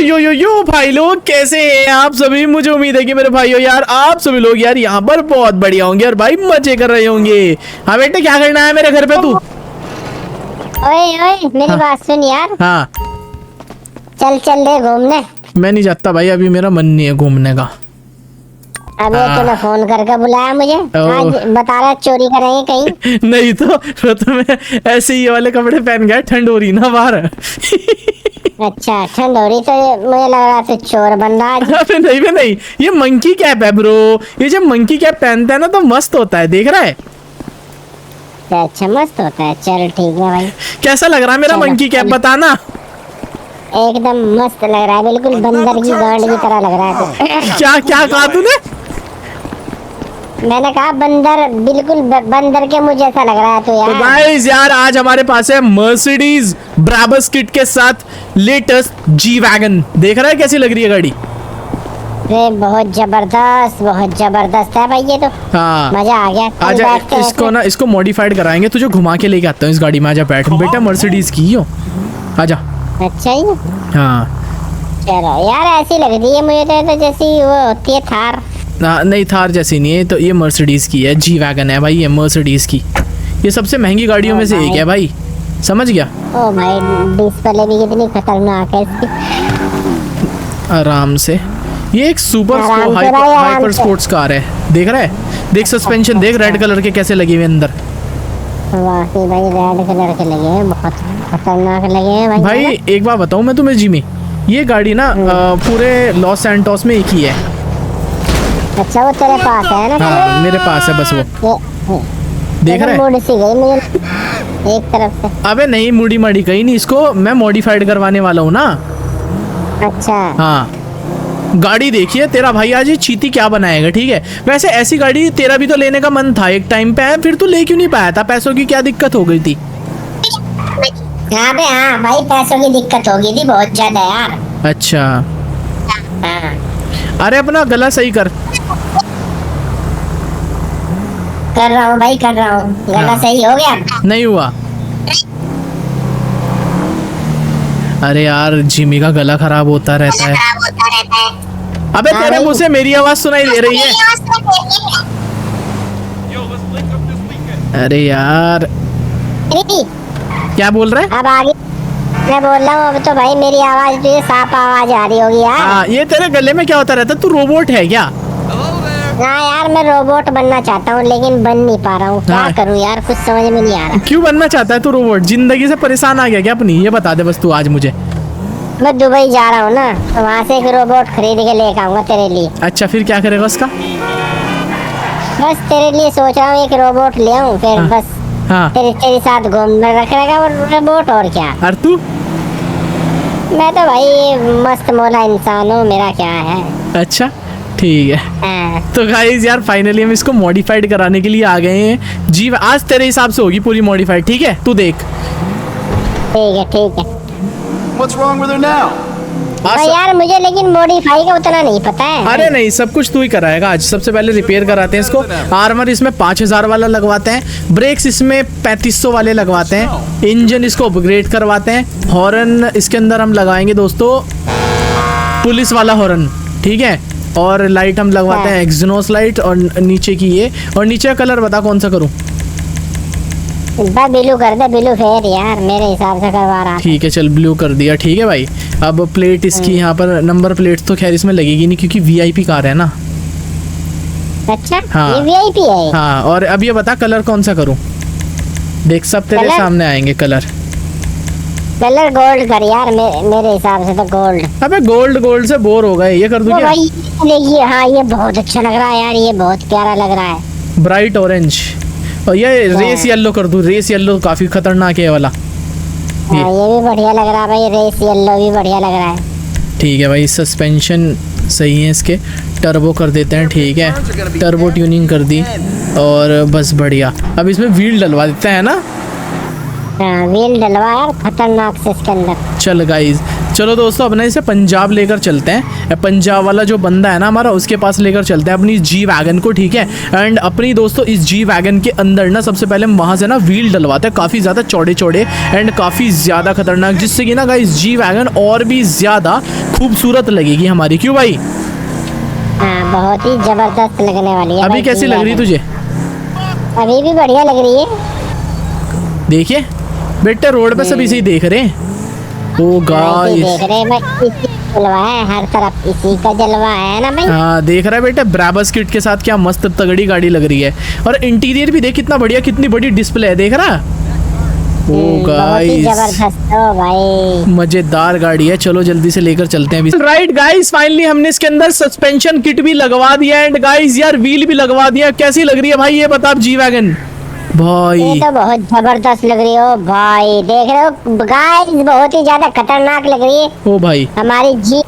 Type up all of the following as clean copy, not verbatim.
यो भाई लोग, कैसे हैं आप सभी। मुझे उम्मीद है कि मेरे भाइयों यार आप सभी लोग यार यहाँ पर बहुत बढ़िया होंगे और भाई मजे कर रहे होंगे। हाँ बेटे, क्या करना है मेरे घर पे तू? ओए मेरी बात सुन यार। हाँ चल चल ले घूमने। मैं नहीं जाता भाई, अभी मेरा मन नहीं है घूमने का। अबे तूने फोन करके बुलाया मुझे, आज बता रहा चोरी करेंगे कहीं। नहीं तो तुम्हें ऐसे ही वाले कपड़े पहन गया, ठंड हो रही ना बाहर। अच्छा ठंड हो रही तो मुझे लग रहा था चोर बन रहा है। अबे नहीं बे नहीं, ये मंकी कैप है ब्रो। ये जब मंकी कैप पहनता है ना तो मस्त होता है, देख रहा है? अच्छा मस्त होता है, चल ठीक है भाई। कैसा लग रहा है मेरा मंकी कैप, बताना। एकदम मस्त लग रहा है, बिल्कुल बंदर की गांड की तरह लग रहा है। क्या क्या कहा तूने? मैंने कहा बंदर, बिल्कुल बंदर के मुझे ऐसा लग रहा है तो यार। तो गाइस यार आज हमारे पास है मर्सिडीज ब्राबस किट के साथ लेटेस्ट जी वैगन। देख रहा है कैसी लग रही है गाड़ी? अरे बहुत जबरदस्त है भाई ये तो। हाँ मजा आ गया। आजा इसको ना, इसको मॉडिफाइड कराएंगे, तुझे घुमा के लेके आता हूँ इस गाड़ी में। आजा बैठ बेटा, मर्सिडीज की हो, आजा। अच्छा ही। हाँ चलो यार, ऐसी लग रही है मुझे तो जैसी वो होती है थार। नहीं थार जैसी नहीं है, तो ये मर्सिडीज की है, जी वैगन है भाई ये मर्सिडीज की। ये सबसे महंगी गाड़ियों में से एक है भाई, समझ गया? ओ भाई डिस्प्ले भी कितनी खतरनाक है इसकी। आराम से, ये एक सुपर हाइपर स्पोर्ट्स कार है, देख रहा है? देख सस्पेंशन देख, रेड कलर के कैसे लगे हुए अंदर। वाकई भाई रेड कलर के लगे हैं, बहुत खतरनाक लगे हैं भाई एक बात बताऊं मैं तुम्हें जिमी, ये गाड़ी ना पूरे लॉस सैंटोस में एक ही है। अच्छा वो तेरे पास है ना? हाँ मेरे पास है बस वो, देख रहे हैं? सी गई मुझे एक तरफ से। अबे नहीं मुड़ी मड़ी कहीं नहीं, इसको मैं मॉडिफाइड करवाने वाला हूँ ना। अच्छा हाँ गाड़ी देखिए, तेरा भाई आज ये चीती क्या बनाएगा, ठीक है? वैसे ऐसी गाड़ी तेरा भी तो लेने का मन था एक टाइम पे, फिर तू ले क्यों नहीं पाया था? पैसों की क्या दिक्कत हो गई थी? हाँ बे हाँ भाई, पैसों की दिक्कत हो गई थी बहुत ज्यादा यार। अच्छा हाँ। अरे अपना गला सही कर रहा हूँ भाई, कर रहा हूँ। गला सही हो गया? नहीं हुआ। अरे यार जिमी का गला खराब होता रहता है। अबे तेरे मुंह से मेरी आवाज सुनाई दे रही है। अरे यार क्या बोल रहे? अब आगे मैं बोल रहा हूँ, अब तो भाई मेरी आवाज तुझे साफ आवाज आ रही होगी यार। हाँ ये तेरे गले में क्या होता रहता है? तू रोबोट है क्या? हाँ यार मैं रोबोट बनना चाहता हूँ लेकिन बन नहीं पा रहा हूँ, क्या करूँ यार, कुछ समझ में नहीं आ रहा। क्यों बनना चाहता है तू रोबोट? जिंदगी से परेशान आ गया क्या अपनी? ये बता दे बस तू आज मुझे। मैं दुबई जा रहा हूँ ना, तो वहाँ से एक रोबोट खरीद के लेकर आऊंगा तेरे लिए। अच्छा फिर क्या करेगा उसका? बस तेरे लिए सोच रहा हूँ एक रोबोट ले आऊँ, फिर हाँ। बस हाँ तेरे साथ घूमने रखेगा वो रोबोट, और क्या। और तू? मैं तो भाई मस्त मौला इंसान हूँ, मेरा क्या है। अच्छा ठीक है। हाँ। तो गाइस यार फाइनली हम इसको मॉडिफाइड कराने के लिए आ गए हैं जी। आज तेरे हिसाब से होगी पूरी मॉडिफाइड, ठीक है? तू देख। ठीक है। What's wrong with her now? यार मुझे लेकिन मॉडिफाई का उतना नहीं पता है। अरे नहीं, सब कुछ तू ही कराएगा आज। सबसे पहले रिपेयर कराते हैं इसको। आर्मर इसमें 5000 वाला लगवाते हैं, ब्रेक्स इसमें 3500 वाले लगवाते हैं, इंजन इसको अपग्रेड करवाते हैं, हॉर्न इसके अंदर हम लगाएंगे दोस्तों पुलिस वाला हॉर्न, ठीक है? और लाइट हम लगवाते हैं एक्सनोस लाइट, और नीचे की ये, और नीचे का कलर बता कौन सा करूं? ब्लू कर दे, ब्लू फेयर यार मेरे हिसाब से करवा रहा। ठीक है चल ब्लू कर दिया, ठीक है भाई। अब प्लेट इसकी यहाँ पर, नंबर प्लेट तो खैर इसमें लगेगी नहीं क्योंकि वीआईपी कार है ना। अच्छा हाँ ये वीआईपी है। हाँ और अब ये बता कलर कौन सा करूं? देख सब तेरे सामने आएंगे कलर। कलर गोल्ड कर यार, मेरे हिसाब से तो गोल्ड। अबे गोल्ड से बोर हो गए, ये कर दूं क्या? देखिए हाँ ये बहुत अच्छा लग रहा है यार, ये बहुत प्यारा लग रहा है। ब्राइट ऑरेंज, और ये रेस येलो कर दूं। रेस येलो काफी खतरनाक है ये वाला। ये भी बढ़िया लग रहा है भाई, रेस येलो भी बढ़िया लग रहा है। ठीक है भाई, सस्पेंशन सही है इसके, टर्बो कर देते हैं, ठीक है? टर्बो ट्यूनिंग कर दी और बस बढ़िया। अब इसमें व्हील डलवा देते हैं ना। हाँ व्हील डलवा यार खतरनाक से इसके अंदर। चल गाइज चलो दोस्तों अपने इसे पंजाब लेकर चलते हैं। पंजाब वाला जो बंदा है ना हमारा, उसके पास लेकर चलते हैं अपनी जी वैगन को, ठीक है। एंड अपनी दोस्तों इस जी वैगन के अंदर ना सबसे पहले हम वहाँ से ना व्हील डलवाते हैं, काफ़ी ज़्यादा चौड़े चौड़े एंड काफ़ी ज़्यादा खतरनाक, जिससे कि ना गाइस जी वैगन और भी ज़्यादा खूबसूरत लगेगी हमारी। क्यों भाई? हाँ, बहुत ही जबरदस्त लगने वाली है। अभी कैसी लग रही है तुझे? अभी भी बढ़िया लग रही है। देखिए बेटे रोड पे सब इसे ही देख रहे हैं। ओ गाइस देख रहे हैं भाई, इसी जलवा है, हर तरफ इसी का जलवा है ना भाई। हाँ देख रहा है बेटा, ब्राबस किट के साथ क्या मस्त तगड़ी गाड़ी लग रही है। और इंटीरियर भी देख कितना बढ़िया, कितनी बड़ी डिस्प्ले है, देख रहा। ओ बहुत ही गाइस जबरदस्त हो भाई, मजेदार गाड़ी है। चलो जल्दी से लेकर चलते हैं अभी। राइट गाइस, फाइनली हमने इसके अंदर सस्पेंशन किट भी लगवा दिया एंड गाइस यार व्हील भी लगवा दिया। कैसी लग रही है भाई ये बता आप जी वैगन? भाई ये तो बहुत जबरदस्त लग रही हो भाई, देख रहे हो गाइस, बहुत ही ज्यादा खतरनाक लग रही है ओ भाई हमारी जी।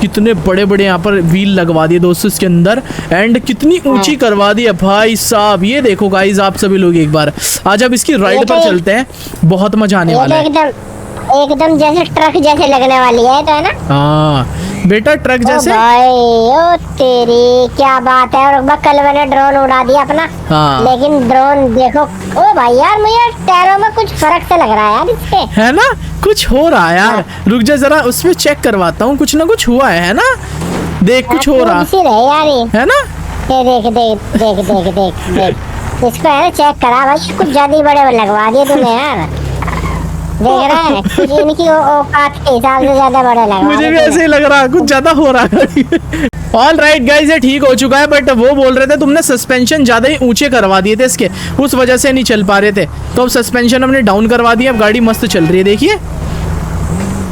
कितने बड़े बड़े यहाँ पर व्हील लगवा दिए दोस्तों इसके अंदर एंड कितनी ऊंची करवा दी है भाई साहब। ये देखो गाइस आप सभी लोग एक बार आज अब इसकी राइड पर चलते हैं, बहुत मजा आने ये वाला तो है। एकदम जैसे ट्रक जैसे लगने वाली है, तो है ना? हाँ बेटा ट्रक ओ जैसे। भाई, ओ तेरी क्या बात है। और कल मैंने ड्रोन उड़ा दिया अपना, हाँ लेकिन ड्रोन देखो, ओ भाई यार मुझे टायरों में कुछ फर्क से लग रहा है यार इसके। है ना, कुछ हो रहा है यार। रुक जा जरा उसमें चेक करवाता हूँ, कुछ ना कुछ हुआ है ना। देख कुछ हो रहा सी रहे यार ये। है ना। ये देख देख देख देख देख देख इसको है ना, चेक करा भाई, कुछ ज्यादा ही बड़े लगवा दिए तूने यार। देख रहा है कुछ इनकी औकात के हिसाब से ज्यादा बड़े लगवा मुझे भी ऐसे ही लग रहा है, कुछ ज्यादा हो रहा है। ऑल राइट गाइज, ये ठीक हो चुका है, बट वो बोल रहे थे तुमने सस्पेंशन ज्यादा ही ऊंचे करवा दिए थे इसके, उस वजह से नहीं चल पा रहे थे। तो अब सस्पेंशन हमने डाउन करवा दिया, अब गाड़ी मस्त चल रही है देखिए।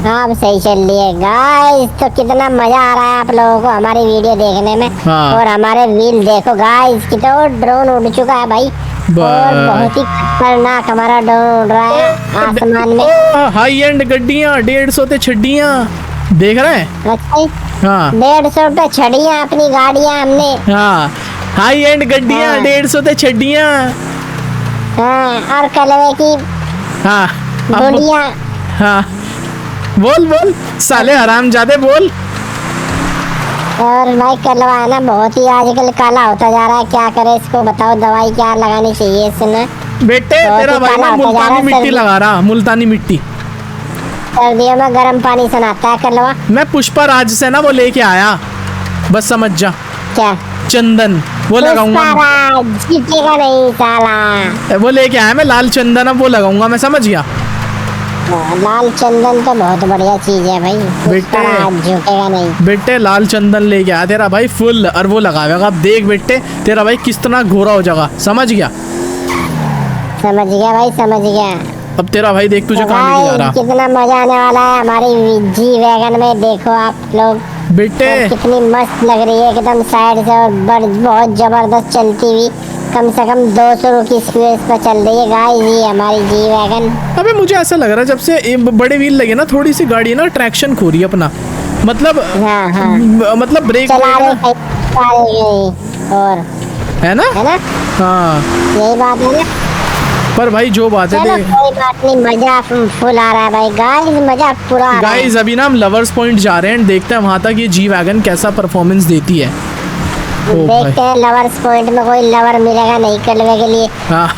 हाँ अब सही चल रही है गाइस। तो कितना मजा आ रहा है आप लोगों को हमारी वीडियो देखने में। हाँ। और हमारे व्हील देखो गाइस, कितना ड्रोन उड़ चुका है भाई, और बहुत ही खतरनाक हमारा ड्रोन उड़ रहा है आसमान में। हाई एंड गड्डियां 150 ते छड्डियां देख रहे हैं। अच्छा, हाँ 150 पे छड़ियाँ अपनी गाड़ियाँ हमने। हाँ हाई एंड गड्डियां हाँ। 150 ते छड्डियां। हाँ, और कलवे की हाँ गुड़िया। हाँ बोल बोल साले हरामजादे बोल। और भाई कलवा है ना, बहुत ही आजकल काला होता जा रहा है, क्या करे इसको बताओ, दवाई क्या लगानी चाहिए इसने? बेटे बहुत तेरा ही भाई काला ना होता जा रहा मुल्तानी है, मिट्टी सर्दी- लगा रहा, मुल्तानी मिट्टी। सर्दियों में गर्म पानी से नहाता है कलवा। मैं पुष्पा राज से ना वो लेके आया, बस समझ जा। क्या चंदन वो लगाऊंगा, पुष्पराज जीतेगा नहीं साला। वो लेके आया मैं लाल चंदन, अब वो लगाऊंगा मैं, समझ गया। लाल चंदन तो बहुत बढ़िया चीज है भाई, पुष्पराज झुकेगा नहीं। बेटे लाल चंदन लेके आया तेरा भाई फुल, और वो लगावेगा। अब देख बेटे तेरा भाई किस तरह घोरा हो जाएगा, समझ गया। समझ गया भाई, समझ गया। अब तेरा भाई देख तुझे तो कहाँ लेके आ भाई रहा कितना मजा आने वाला है हमारी जी वैगन में, देखो आप लोग। बेटे। और कितनी मस्त लग रही है एकदम साइड से, और बहुत जबरदस्त चलती हुई, कम से कम 200 की स्पीड पर चल रही है गाइस ये हमारी जी वैगन। अबे मुझे ऐसा लग रहा है जब से बड़े व्हील लगे ना, थोड़ी सी गाड़ी ना ट्रैक्शन खो रही है अपना, मतलब हाँ हाँ, मतलब ब्रेक चला वगैरह, रहे और है ना। है ना, हाँ यही बात है ना। पर भाई जो बात है चलो कोई बात नहीं, मजा फुल आ रहा है भाई गाइस, मजा पूरा आ रहा है। गाइस अभी ना हम लवर्स पॉइंट जा रहे हैं, देखते हैं वहां तक ये जी वैगन कैसा परफॉर्मेंस देती है। ओ भाई देखते हैं लवर्स पॉइंट में कोई लवर मिलेगा नहीं कलवे के लिए। हाँ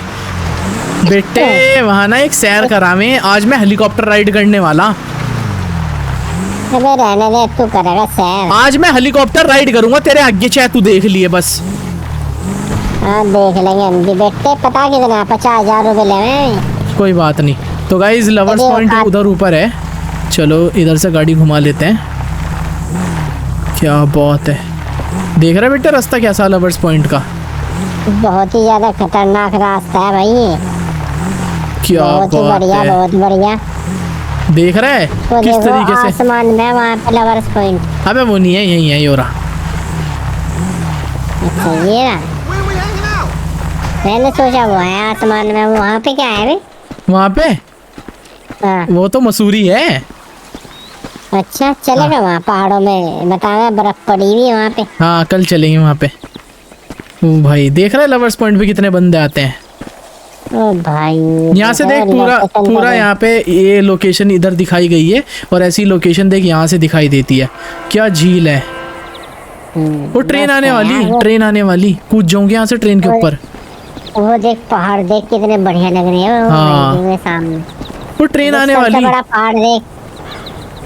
बेटे वहाँ ना एक सैर करा में, आज मैं हेलीकॉप्टर राइड करने वाला। अबे रहने दे, तू करेगा सैर। आज मैं हेलीकॉप्टर राइड करूंगा तेरे आगे, चाहे तू देख लिए बस। हाँ देख लेंगे हम भी। बेटे पता कितना, 50,000 रुपए ले। कोई बात नहीं। तो गाइस लवर्स अरे पॉइंट आज- उधर ऊपर है, चलो इधर से गाड़ी घुमा लेते हैं। क्या बात है, देख रहे बेटे रास्ता कैसा लवर्स पॉइंट का, बहुत ही ज्यादा खतरनाक रास्ता है भाई ये, क्या बहुत ही बात बढ़िया, है। बहुत बढ़िया। देख रहे हैं वो किस देखो तरीके से। आसमान में वहाँ पे लवर्स पॉइंट। अबे वो नहीं है, यही है योरा। अच्छा ये रहा, मैंने सोचा वो है आसमान में, वहाँ पे क्या है बे? वहाँ पे हाँ वो तो मसूरी है। अच्छा, चलेगा वहाँ पहाड़ों में, बताना बर्फ पड़ी हुई है वहाँ पे। हाँ कल चलेंगे वहाँ पे। ओ भाई देख रहे हैं लवर्स पॉइंट पे कितने बंदे आते हैं। ओ भाई यहाँ से देख पूरा पूरा यहाँ पे ये लोकेशन इधर दिखाई गई है और ऐसी लोकेशन देख यहाँ से दिखाई देती है। क्या झील है। वो ट्रेन आने वाली, ट्रेन आने वाली, कूद जाऊंगी यहाँ से ट्रेन के ऊपर। वो देख पहाड़ देख कितने बढ़िया लग रहे हैं। हाँ। सामने वो ट्रेन आने वाली। सबसे बड़ा पहाड़ देख,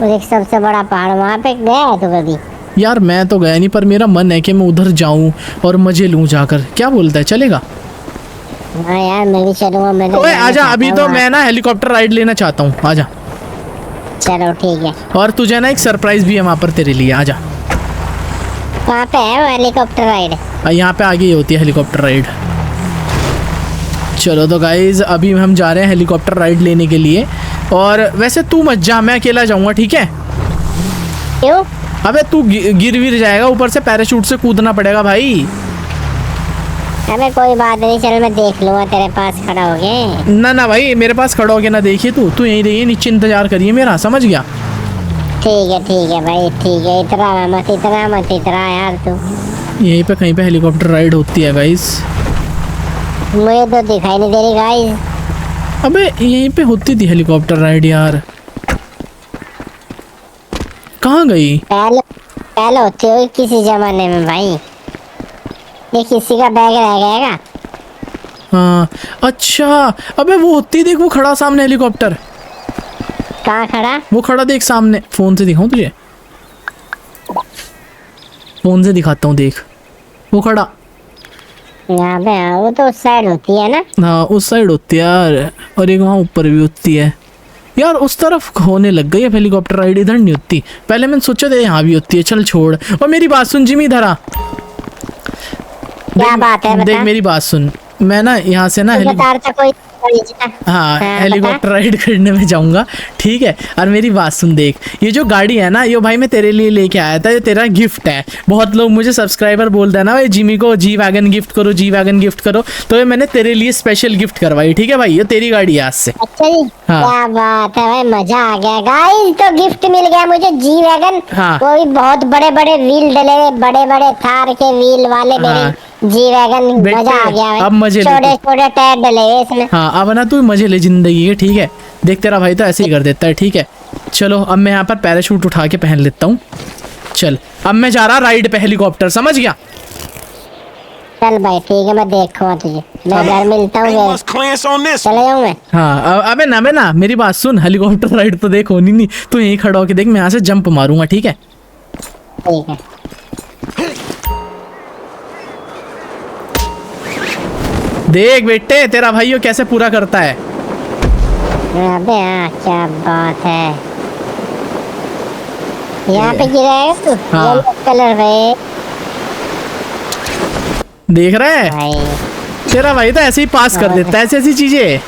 वो देख सबसे बड़ा पहाड़, वहाँ पे गया है तो कभी? यार मैं तो गया नहीं, पर मेरा मन है कि मैं उधर जाऊं और मजे लूं जाकर। क्या बोलता है, चलेगा? हाँ यार मैं भी चलूंगा। मैं ओए आजा, अभी तो मैं ना हेलीकॉप्टर राइड लेना चाहता हूँ, आजा। चलो ठीक है। और तुझे ना एक सरप्राइज भी है वहाँ पर तेरे लिए, आजा। वहाँ पे है वो हेलीकॉप्टर राइड? यहाँ पे आगे ही होती है हेलीकॉप्टर राइड। चलो तो गाइज अभी हम जा रहे हैं हेलीकॉप्टर राइड लेने के लिए। और वैसे तू मत जा, मैं अकेला जाऊँगा, ठीक है? क्यों? अबे तू गिर विर जाएगा, ऊपर से पैराशूट से कूदना पड़ेगा भाई। अबे कोई बात नहीं, चल मैं देख लूंगा, तेरे पास खड़ा हो गए। ना ना भाई, मेरे पास खड़ा हो के ना देखिए, तू यहीं रहिए, नीचे इंतजार करिए मेरा, समझ गया? ठीक है भाई ठीक है। इतना मत इतना यार तू। यहीं पे कहीं पे हेलीकॉप्टर राइड होती है गाइस। मुझे तो दिखाई नहीं दे रही गाइस। अबे यहीं पे होती थी हेलीकॉप्टर राइड यार, कहाँ गई? पहले होती होगी किसी जमाने में भाई। ये किसी का बैग रह गया। हाँ अच्छा, अबे वो होती, देख वो खड़ा सामने हेलीकॉप्टर। कहाँ खड़ा? वो खड़ा देख सामने, फोन से दिखाऊं तुझे? फोन से दिखाता हूँ, देख वो खड़ा। यहाँ पे हाँ, वो तो उस साइड होती है ना? हाँ उस साइड होती है यार, और एक वहाँ ऊपर भी होती है यार। उस तरफ होने लग गई अब हेलीकॉप्टर राइड, इधर नहीं होती। पहले मैंने सोचा था यहाँ भी होती है, चल छोड़। और मेरी बात सुन जिमी, इधर आ। क्या बात है, बता। देख मेरी बात सुन, मैं ना यहाँ से ना हाँ हेलीकॉप्टर राइड करने में जाऊंगा, ठीक है? और मेरी बात सुन, देख ये जो गाड़ी है ना, ये भाई मैं तेरे लिए लेके आया था, ये तेरा गिफ्ट है। बहुत लोग मुझे सब्सक्राइबर बोलते हैं ना भाई, जिमी को जी वैगन गिफ्ट करो, जी वैगन गिफ्ट करो, तो ये मैंने तेरे लिए स्पेशल गिफ्ट करवाई, ठीक है भाई? ये तेरी गाड़ी है आज से। अच्छा जी। हाँ। क्या बात है भाई, मजा आ गया गाइस। तो गिफ्ट मिल गया मुझे जी वैगन। हाँ। वो भी बहुत बड़े बड़े व्हील डले हुए, बड़े बड़े थार के व्हील वाले मेरे जी वैगन। मजा आ गया भाई। अब मजे ले छोटे छोटे टायर डले हुए इसमें। हाँ अब ना तू मजे ले जिंदगी के, ठीक है? देख तेरा भाई तो ऐसे ही कर देता है, ठीक है? चलो अब मैं यहाँ पर पैराशूट उठा के पहन लेता हूँ। चल अब मैं जा रहा राइड पे हेलीकॉप्टर, समझ गया? चल भाई ठीक है, मैं देखूंगा तुझे, मैं घर मिलता हूँ। चले जाऊँ मैं? हाँ अबे ना मेरी बात सुन, हेलीकॉप्टर राइड तो देख होनी नहीं, तू यहीं खड़ा होके देख, मैं यहाँ से जंप मारूंगा, ठीक है? ठीक है। देख बेटे तेरा भाई कैसे पूरा करता है। अबे हाँ, क्या बात है। यहाँ पे गिराएगा तू? हाँ। येलो कलर है। देख रहा है भाई तेरा भाई तो ऐसे ही पास कर देता है, ऐसी ऐसी चीजें,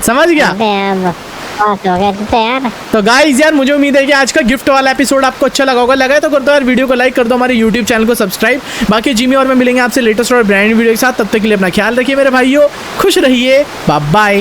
समझ गया? अबे हाँ, पास हो गया तू तो यार। तो गाइस यार मुझे उम्मीद है कि आज का गिफ्ट वाला एपिसोड आपको अच्छा लगा होगा। लगा है तो कर दो यार वीडियो को लाइक, कर दो हमारे YouTube चैनल को सब्सक्राइब। बाकी जिमी और मैं मिलेंगे आपसे लेटेस्ट और ब्रांड वीडियो के साथ, तब तक के लिए अपना ख्याल रखिए मेरे भाइयों, खुश रहिए, बाय बाय।